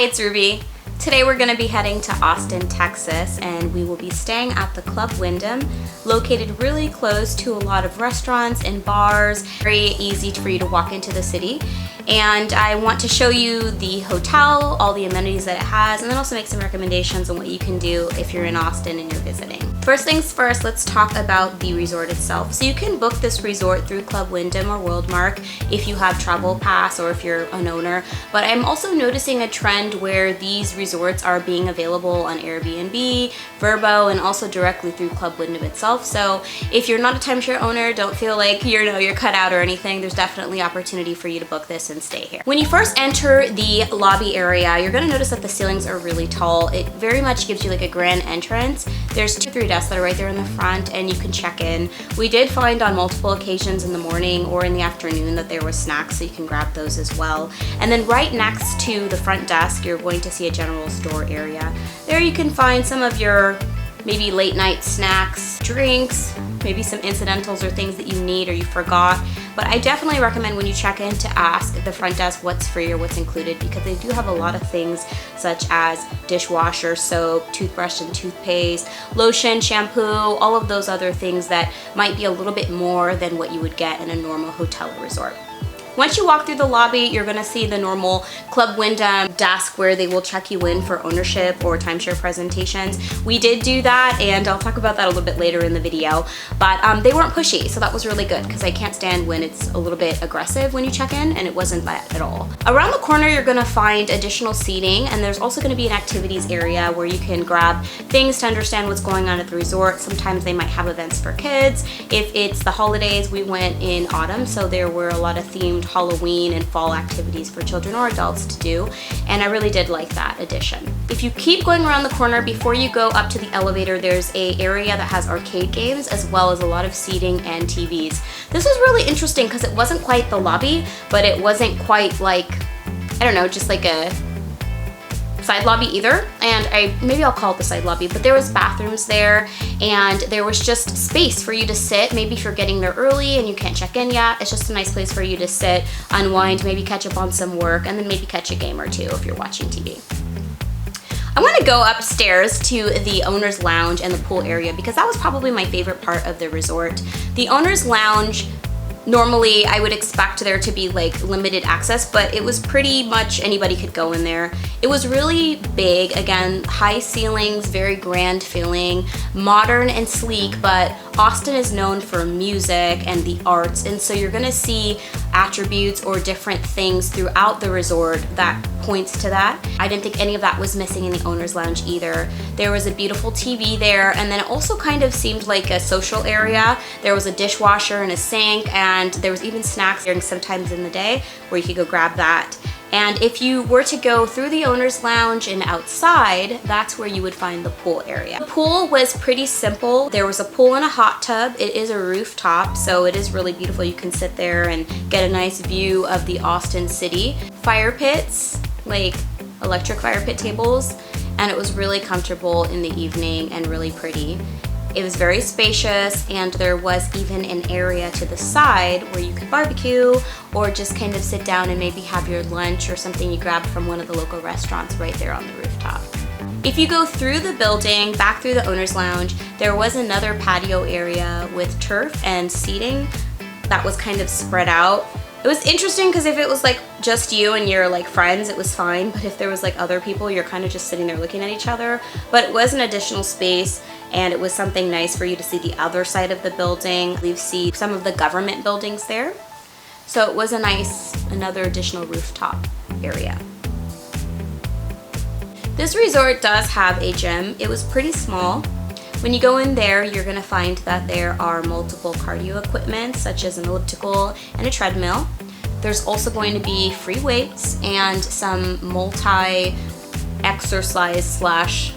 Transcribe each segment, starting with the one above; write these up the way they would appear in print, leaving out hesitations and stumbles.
it's Ruby. Today we're going to be heading to Austin, Texas, and we will be staying at the Club Wyndham, located really close to a lot of restaurants and bars. Very easy for you to walk into the city. And I want to show you the hotel, all the amenities that it has, and then also make some recommendations on what you can do if you're in Austin and you're visiting. First things first, let's talk about the resort itself. So you can book this resort through Club Wyndham or Worldmark if you have Travel Pass or if you're an owner. But I'm also noticing a trend where these resorts are being available on Airbnb, Vrbo, and also directly through Club Wyndham itself. So if you're not a timeshare owner, don't feel like you're cut out or anything. There's definitely opportunity for you to book this and stay here. When you first enter the lobby area, you're gonna notice that the ceilings are really tall. It very much gives you like a grand entrance. There's 2 or 3 desks that are right there in the front and you can check in. We did find on multiple occasions in the morning or in the afternoon that there was snacks, so you can grab those as well. And then right next to the front desk, you're going to see a general store area. There you can find some of your maybe late night snacks, drinks, maybe some incidentals or things that you need or you forgot. But I definitely recommend when you check in to ask the front desk what's free or what's included, because they do have a lot of things such as dishwasher, soap, toothbrush and toothpaste, lotion, shampoo, all of those other things that might be a little bit more than what you would get in a normal hotel or resort. Once you walk through the lobby, you're gonna see the normal Club Wyndham desk where they will check you in for ownership or timeshare presentations. We did do that, and I'll talk about that a little bit later in the video, but they weren't pushy, so that was really good because I can't stand when it's a little bit aggressive when you check in, and it wasn't that at all. Around the corner, you're gonna find additional seating, and there's also gonna be an activities area where you can grab things to understand what's going on at the resort. Sometimes they might have events for kids. If it's the holidays, we went in autumn, so there were a lot of themed Halloween and fall activities for children or adults to do, and I really did like that addition. If you keep going around the corner, before you go up to the elevator, there's a area that has arcade games as well as a lot of seating and TVs. This was really interesting because it wasn't quite the lobby, but it wasn't quite like, I don't know, just like a side lobby either, and maybe I'll call it the side lobby, but there was bathrooms there and there was just space for you to sit. Maybe if you're getting there early and you can't check in yet, it's just a nice place for you to sit, unwind, maybe catch up on some work, and then maybe catch a game or two if you're watching TV. I want to go upstairs to the owner's lounge and the pool area because that was probably my favorite part of the resort. The owner's lounge, normally I would expect there to be like limited access, but it was pretty much anybody could go in there. It was really big, again, high ceilings, very grand feeling, modern and sleek, but Austin is known for music and the arts, and so you're gonna see attributes or different things throughout the resort that points to that. I didn't think any of that was missing in the owner's lounge either. There was a beautiful TV there, and then it also kind of seemed like a social area. There was a dishwasher and a sink, and there was even snacks during sometimes in the day where you could go grab that. And if you were to go through the owner's lounge and outside, that's where you would find the pool area. The pool was pretty simple. There was a pool and a hot tub. It is a rooftop, so it is really beautiful. You can sit there and get a nice view of the Austin city. Fire pits, like electric fire pit tables, and it was really comfortable in the evening and really pretty. It was very spacious, and there was even an area to the side where you could barbecue or just kind of sit down and maybe have your lunch or something you grabbed from one of the local restaurants right there on the rooftop. If you go through the building, back through the owner's lounge, there was another patio area with turf and seating that was kind of spread out. It was interesting because if it was like just you and your like friends, it was fine, but if there was like other people, you're kind of just sitting there looking at each other. But it was an additional space, and it was something nice for you to see the other side of the building. You see some of the government buildings there. So it was a nice, another additional rooftop area. This resort does have a gym. It was pretty small. When you go in there, you're gonna find that there are multiple cardio equipment, such as an elliptical and a treadmill. There's also going to be free weights and some multi-exercise slash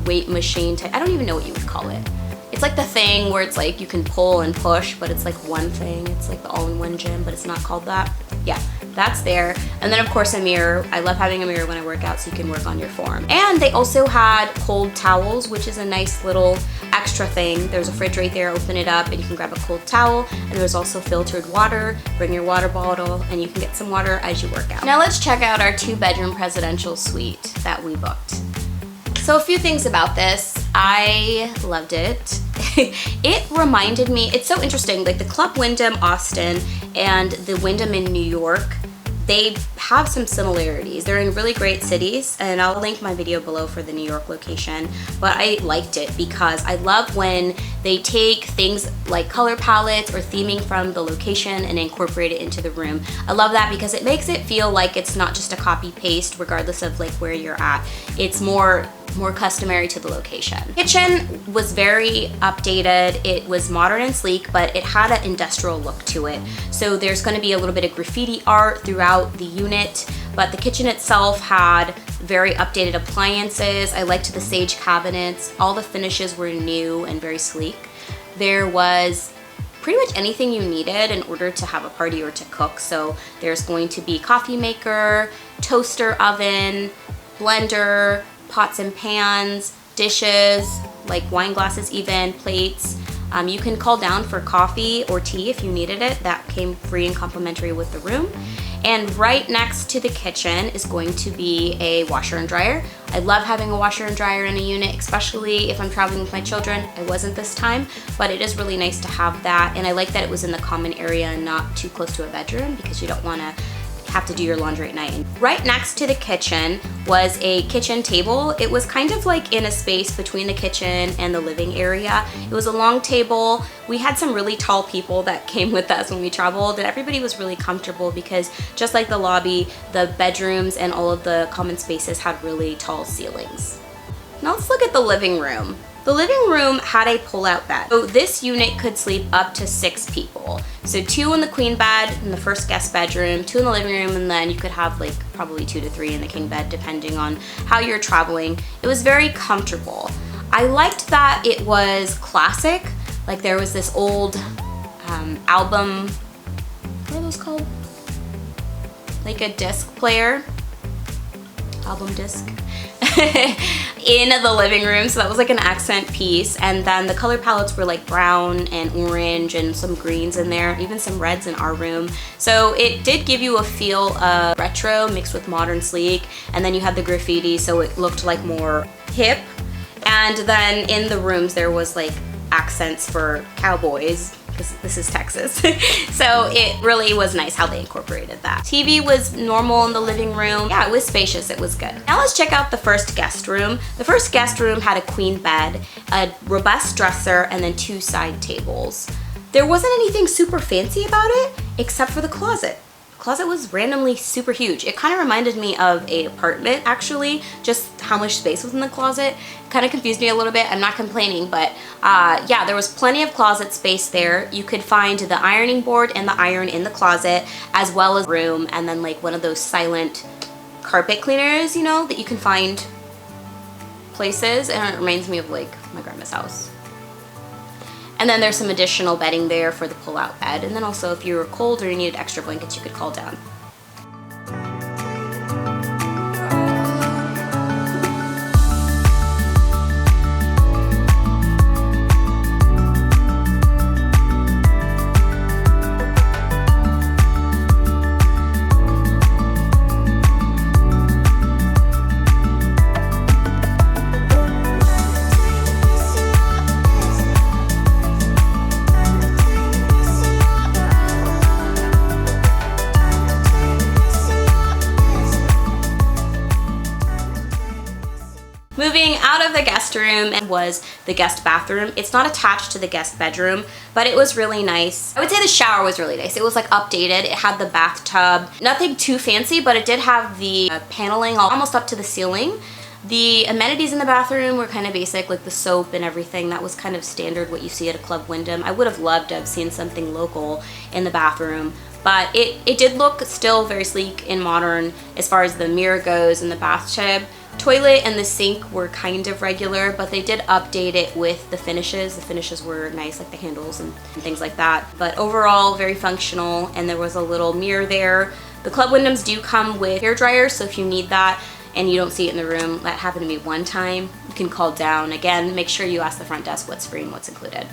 weight machine type. I don't even know what you would call it. It's like the thing where it's like you can pull and push, but it's like one thing. It's like the all-in-one gym, but it's not called that. Yeah, that's there. And then of course a mirror. I love having a mirror when I work out so you can work on your form. And they also had cold towels, which is a nice little extra thing. There's a fridge right there, open it up and you can grab a cold towel. And there's also filtered water. Bring your water bottle and you can get some water as you work out. Now let's check out our 2-bedroom presidential suite that we booked. So a few things about this. I loved it. It reminded me, it's so interesting, like the Club Wyndham Austin and the Wyndham in New York, they have some similarities. They're in really great cities, and I'll link my video below for the New York location, but I liked it because I love when they take things like color palettes or theming from the location and incorporate it into the room. I love that because it makes it feel like it's not just a copy paste regardless of like where you're at. It's more customary to the location. Kitchen was very updated. It was modern and sleek, but it had an industrial look to it. So there's going to be a little bit of graffiti art throughout the unit, but the kitchen itself had very updated appliances. I liked the sage cabinets. All the finishes were new and very sleek. There was pretty much anything you needed in order to have a party or to cook. So there's going to be coffee maker, toaster oven, blender, pots and pans, dishes, like wine glasses even, plates. You can call down for coffee or tea if you needed it. That came free and complimentary with the room. And right next to the kitchen is going to be a washer and dryer. I love having a washer and dryer in a unit, especially if I'm traveling with my children. I wasn't this time, but it is really nice to have that. And I like that it was in the common area and not too close to a bedroom because you don't want to have to do your laundry at night. Right next to the kitchen was a kitchen table. It was kind of like in a space between the kitchen and the living area. It was a long table. We had some really tall people that came with us when we traveled, and everybody was really comfortable because just like the lobby, the bedrooms and all of the common spaces had really tall ceilings. Now let's look at the living room. The living room had a pull-out bed. So this unit could sleep up to 6 people. So 2 in the queen bed in the first guest bedroom, 2 in the living room, and then you could have like probably 2 to 3 in the king bed depending on how you're traveling. It was very comfortable. I liked that it was classic. Like there was this old album, what are those called? Like a disc player, album disc. In the living room, so that was like an accent piece. And then the color palettes were like brown and orange and some greens in there, even some reds in our room. So it did give you a feel of retro mixed with modern sleek. And then you had the graffiti, so it looked like more hip. And then in the rooms there was like accents for cowboys, because this is Texas. So it really was nice how they incorporated that. TV was normal in the living room. Yeah, it was spacious, it was good. Now let's check out the first guest room. The first guest room had a queen bed, a robust dresser, and then 2 side tables. There wasn't anything super fancy about it, except for the closet. The closet was randomly super huge. It kind of reminded me of an apartment, actually, just how much space was in the closet. Kind of confused me a little bit. I'm not complaining, but yeah, there was plenty of closet space there. You could find the ironing board and the iron in the closet, as well as room, and then like one of those silent carpet cleaners, you know, that you can find places, and it reminds me of like my grandma's house. And then there's some additional bedding there for the pull-out bed. And then also if you were cold or you needed extra blankets, you could call down. Moving out of the guest room was the guest bathroom. It's not attached to the guest bedroom, but it was really nice. I would say the shower was really nice. It was like updated. It had the bathtub. Nothing too fancy, but it did have the paneling almost up to the ceiling. The amenities in the bathroom were kind of basic, like the soap and everything. That was kind of standard what you see at a Club Wyndham. I would have loved to have seen something local in the bathroom, but it did look still very sleek and modern as far as the mirror goes and the bathtub. Toilet and the sink were kind of regular, but they did update it with the finishes. The finishes were nice, like the handles and things like that. But overall, very functional, and there was a little mirror there. The Club Wyndhams do come with hair dryers, so if you need that and you don't see it in the room, that happened to me one time, you can call down. Again, make sure you ask the front desk what's free and what's included.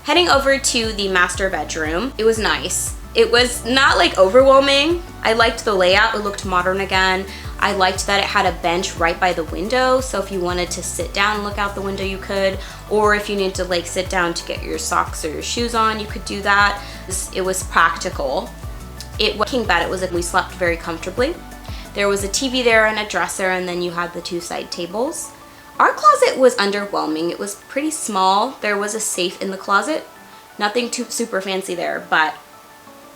Heading over to the master bedroom, it was nice. It was not like overwhelming. I liked the layout, it looked modern again. I liked that it had a bench right by the window, so if you wanted to sit down and look out the window, you could, or if you needed to like sit down to get your socks or your shoes on, you could do that. It was practical. It was king bed, it was like we slept very comfortably. There was a TV there and a dresser, and then you had the two side tables. Our closet was underwhelming. It was pretty small. There was a safe in the closet. Nothing too super fancy there, but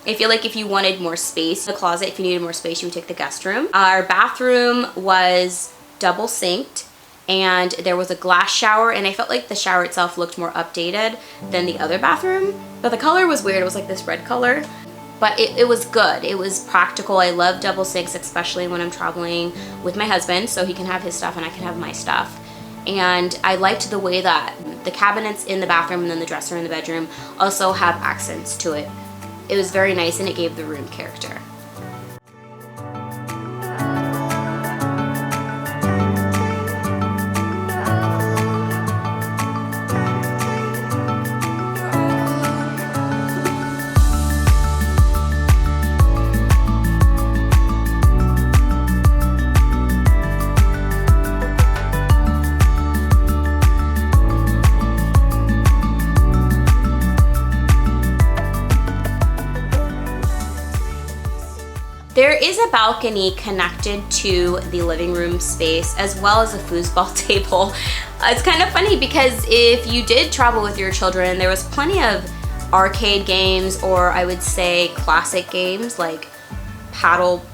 I feel like if you wanted more space in the closet, if you needed more space, you would take the guest room. Our bathroom was double sinked, and there was a glass shower, and I felt like the shower itself looked more updated than the other bathroom, but the color was weird. It was like this red color, but it was good. It was practical. I love double sinks, especially when I'm traveling with my husband, so he can have his stuff and I can have my stuff. And I liked the way that the cabinets in the bathroom and then the dresser in the bedroom also have accents to it. It was very nice, and it gave the room character. There is a balcony connected to the living room space, as well as a foosball table. It's kind of funny because if you did travel with your children, there was plenty of arcade games, or I would say classic games like paddle,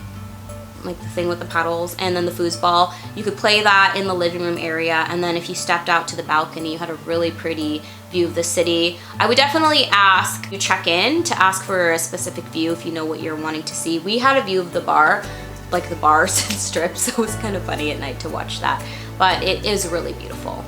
like the thing with the paddles, and then the foosball. You could play that in the living room area, and then if you stepped out to the balcony, you had a really pretty view of the city. I would definitely ask you check in to ask for a specific view if you know what you're wanting to see. We had a view of the bar, like the bars and strips, so it was kind of funny at night to watch that, but it is really beautiful.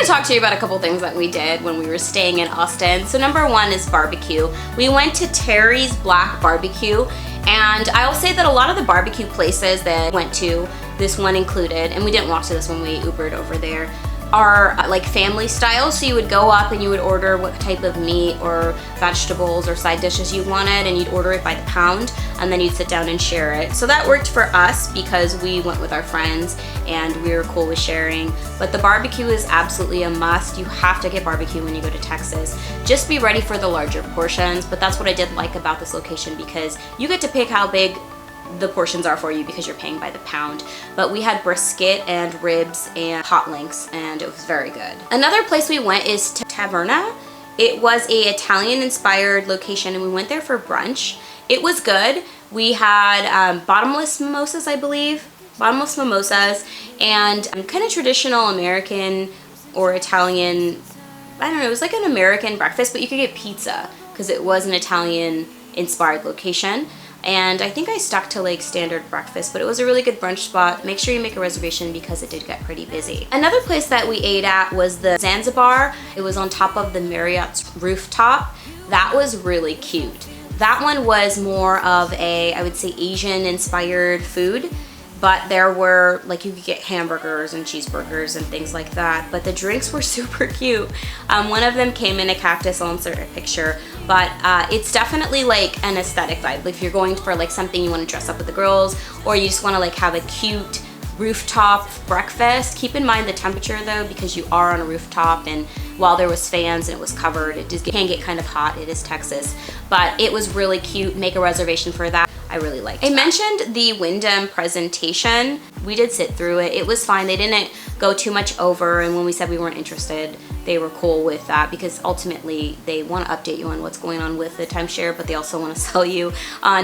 Talk to you about a couple things that we did when we were staying in Austin. So number one is barbecue. We went to Terry's Black Barbecue, and I'll say that a lot of the barbecue places that I went to, this one included, and we didn't walk to this when we Ubered over there, are like family style. So you would go up and you would order what type of meat or vegetables or side dishes you wanted, and you'd order it by the pound, and then you'd sit down and share it. So that worked for us because we went with our friends and we were cool with sharing. But the barbecue is absolutely a must. You have to get barbecue when you go to Texas. Just be ready for the larger portions, but that's what I did like about this location, because you get to pick how big the portions are for you because you're paying by the pound. But we had brisket and ribs and hot links, and it was very good. Another place we went is to Taverna. It was an Italian inspired location, and we went there for brunch. It was good. We had bottomless mimosas, I believe. Bottomless mimosas and kind of traditional American or Italian, I don't know, it was like an American breakfast, but you could get pizza because it was an Italian inspired location. And I think I stuck to like standard breakfast, but it was a really good brunch spot. Make sure you make a reservation because it did get pretty busy. Another place that we ate at was the Zanzibar. It was on top of the Marriott's rooftop. That was really cute. That one was more of a, I would say, Asian inspired food, but there were, like, you could get hamburgers and cheeseburgers and things like that, but the drinks were super cute. One of them came in a cactus. I'll insert a picture, but it's definitely like an aesthetic vibe. Like if you're going for like something you want to dress up with the girls, or you just want to like have a cute rooftop breakfast. Keep in mind the temperature though, because you are on a rooftop, and while there was fans and it was covered, it just can get kind of hot. It is Texas, but it was really cute. Make a reservation for that. I really liked it. I mentioned the Wyndham Presentation. We did sit through it. It was fine. They didn't go too much over, and when we said we weren't interested, they were cool with that, because ultimately they want to update you on what's going on with the timeshare, but they also want to sell you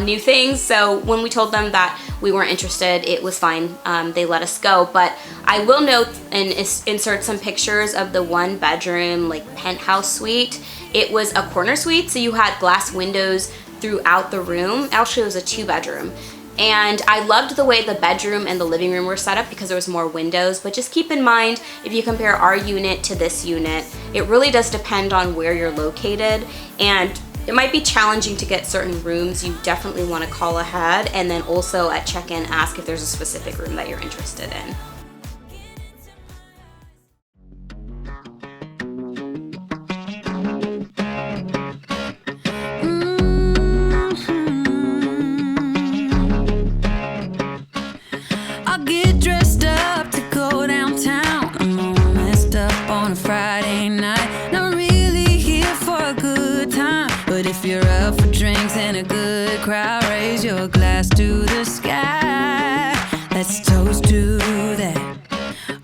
new things. So when we told them that we weren't interested, it was fine. They let us go. But I will note and insert some pictures of the 1-bedroom like penthouse suite. It was a corner suite, so you had glass windows throughout the room. Actually, it was a 2-bedroom. And I loved the way the bedroom and the living room were set up because there was more windows. But just keep in mind, if you compare our unit to this unit, it really does depend on where you're located. And it might be challenging to get certain rooms. You definitely want to call ahead, and then also at check-in ask if there's a specific room that you're interested in. Friday night, not really here for a good time, but if you're up for drinks and a good crowd, raise your glass to the sky. Let's toast to that.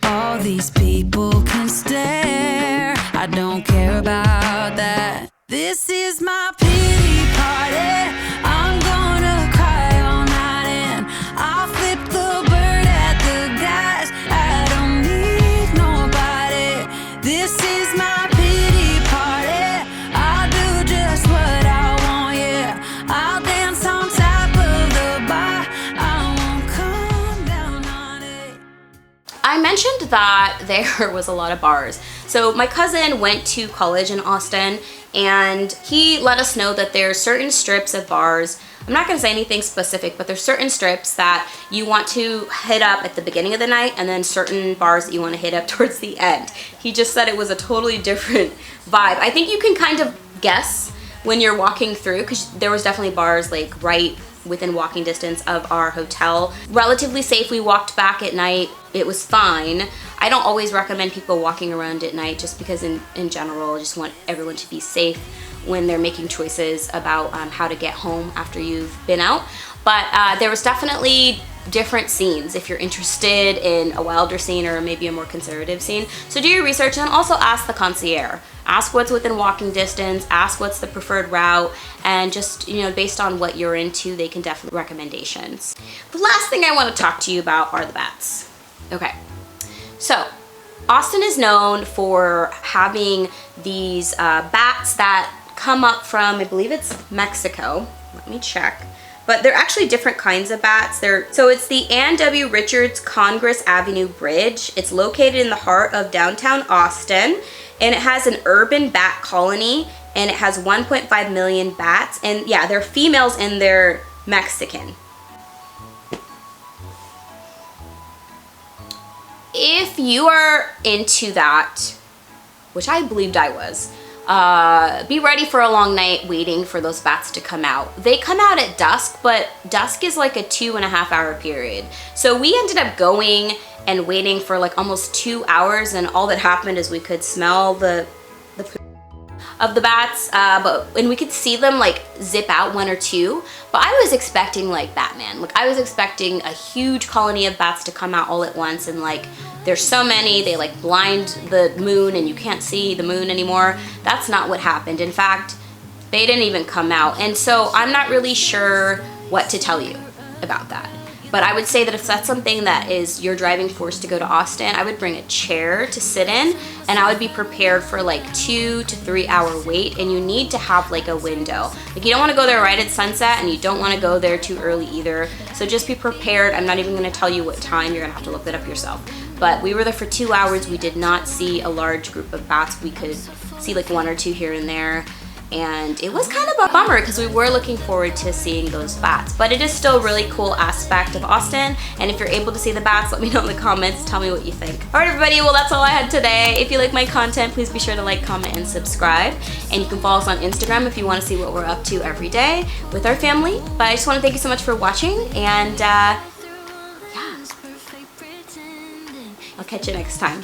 All these people can stare, I don't care about that. This is my pity party. I'm gonna cry all night and I'll flip the bird at the guys. I don't need nobody. This is my pity party. I'll do just what I want, yeah. I'll dance on top of the bar. I won't come down on it. I mentioned that there was a lot of bars. So my cousin went to college in Austin, and he let us know that there's certain strips of bars. I'm not gonna say anything specific, but there's certain strips that you want to hit up at the beginning of the night, and then certain bars that you want to hit up towards the end. He just said it was a totally different vibe. I think you can kind of guess when you're walking through, because there was definitely bars like right within walking distance of our hotel. Relatively safe. We walked back at night. It was fine. I don't always recommend people walking around at night, just because in general, I just want everyone to be safe when they're making choices about how to get home after you've been out. But there was definitely different scenes if you're interested in a wilder scene or maybe a more conservative scene. So do your research, and then also ask the concierge. Ask what's within walking distance, ask what's the preferred route, and just, you know, based on what you're into, they can definitely recommendations. The last thing I want to talk to you about are the bats. Okay, so Austin is known for having these bats that come up from, I believe it's Mexico. Let me check. But they're actually different kinds of bats. So it's the Ann W. Richards Congress Avenue Bridge. It's located in the heart of downtown Austin, and it has an urban bat colony, and it has 1.5 million bats. And yeah, they're females and they're Mexican. If you are into that, which I believed I was, be ready for a long night waiting for those bats to come out. They come out at dusk, but dusk is like a 2.5 hour period. So we ended up going and waiting for like almost 2 hours, and all that happened is we could smell the of the bats, and we could see them like zip out 1 or 2, but I was expecting like Batman. Like I was expecting a huge colony of bats to come out all at once, and like there's so many, they like blind the moon and you can't see the moon anymore. That's not what happened. In fact, they didn't even come out. And so I'm not really sure what to tell you about that. But I would say that if that's something that is your driving force to go to Austin, I would bring a chair to sit in, and I would be prepared for like 2 to 3 hour wait, and you need to have like a window. Like you don't want to go there right at sunset, and you don't want to go there too early either. So just be prepared. I'm not even going to tell you what time. You're going to have to look that up yourself. But we were there for 2 hours. We did not see a large group of bats. We could see like 1 or 2 here and there. And it was kind of a bummer because we were looking forward to seeing those bats. But it is still a really cool aspect of Austin. And if you're able to see the bats, let me know in the comments. Tell me what you think. All right, everybody. Well, that's all I had today. If you like my content, please be sure to like, comment, and subscribe. And you can follow us on Instagram if you want to see what we're up to every day with our family. But I just want to thank you so much for watching. And yeah, I'll catch you next time.